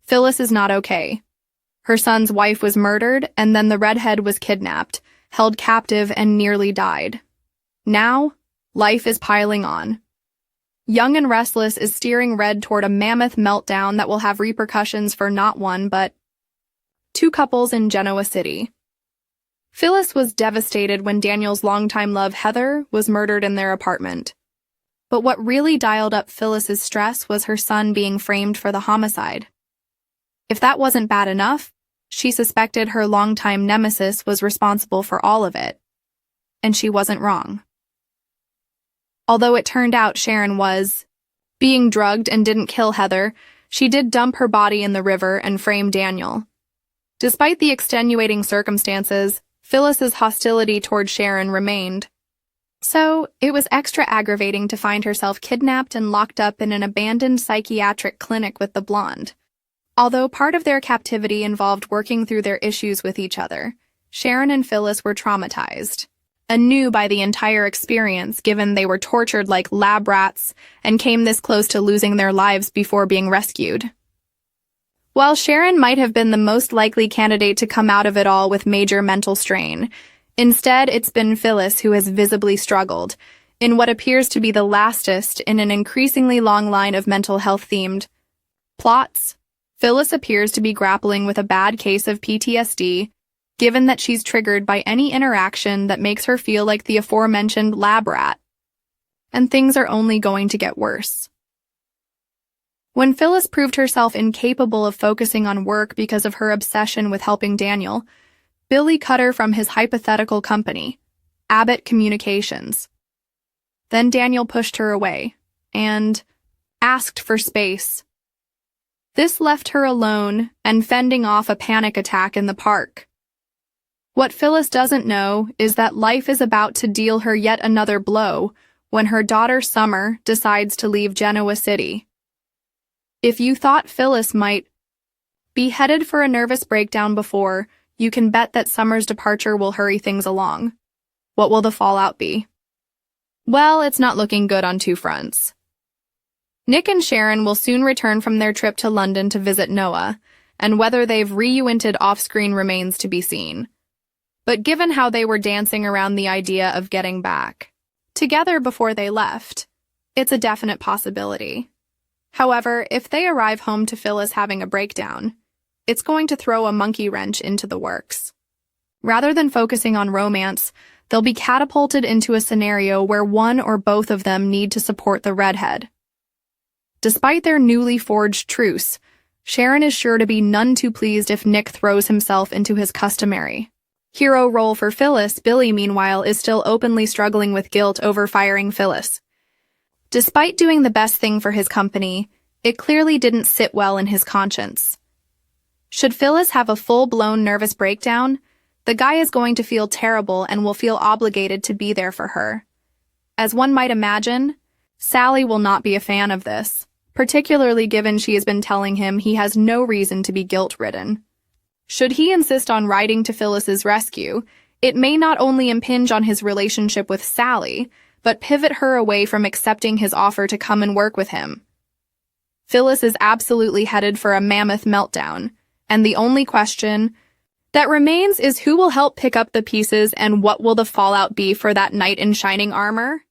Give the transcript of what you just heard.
Phyllis is not okay. Her son's wife was murdered, and then the redhead was kidnapped, held captive, and nearly died. Now, life is piling on. Young and Restless is steering Red toward a mammoth meltdown that will have repercussions for not one but two couples in Genoa City. Phyllis was devastated when Daniel's longtime love, Heather, was murdered in their apartment. But what really dialed up Phyllis's stress was her son being framed for the homicide. If that wasn't bad enough, she suspected her longtime nemesis was responsible for all of it. And she wasn't wrong. Although it turned out Sharon was being drugged and didn't kill Heather, she did dump her body in the river and frame Daniel. Despite the extenuating circumstances, Phyllis's hostility toward Sharon remained. So, it was extra aggravating to find herself kidnapped and locked up in an abandoned psychiatric clinic with the blonde. Although part of their captivity involved working through their issues with each other, Sharon and Phyllis were traumatized, anew by the entire experience given they were tortured like lab rats and came this close to losing their lives before being rescued. While Sharon might have been the most likely candidate to come out of it all with major mental strain, instead it's been Phyllis who has visibly struggled, in what appears to be the lastest in an increasingly long line of mental health-themed plots. Phyllis appears to be grappling with a bad case of PTSD, given that she's triggered by any interaction that makes her feel like the aforementioned lab rat. And things are only going to get worse. When Phyllis proved herself incapable of focusing on work because of her obsession with helping Daniel, Billy cut her from his hypothetical company, Abbott Communications. Then Daniel pushed her away and asked for space. This left her alone and fending off a panic attack in the park. What Phyllis doesn't know is that life is about to deal her yet another blow when her daughter Summer decides to leave Genoa City. If you thought Phyllis might be headed for a nervous breakdown before, you can bet that Summer's departure will hurry things along. What will the fallout be? Well, it's not looking good on two fronts. Nick and Sharon will soon return from their trip to London to visit Noah, and whether they've reunited off-screen remains to be seen. But given how they were dancing around the idea of getting back together before they left, it's a definite possibility. However, if they arrive home to Phyllis having a breakdown, it's going to throw a monkey wrench into the works. Rather than focusing on romance, they'll be catapulted into a scenario where one or both of them need to support the redhead. Despite their newly forged truce, Sharon is sure to be none too pleased if Nick throws himself into his customary hero role for Phyllis. Billy, meanwhile, is still openly struggling with guilt over firing Phyllis. Despite doing the best thing for his company, it clearly didn't sit well in his conscience. Should Phyllis have a full-blown nervous breakdown, the guy is going to feel terrible and will feel obligated to be there for her. As one might imagine, Sally will not be a fan of this, particularly given she has been telling him he has no reason to be guilt-ridden. Should he insist on riding to Phyllis's rescue, it may not only impinge on his relationship with Sally, but pivot her away from accepting his offer to come and work with him. Phyllis is absolutely headed for a mammoth meltdown, and the only question that remains is who will help pick up the pieces and what will the fallout be for that knight in shining armor?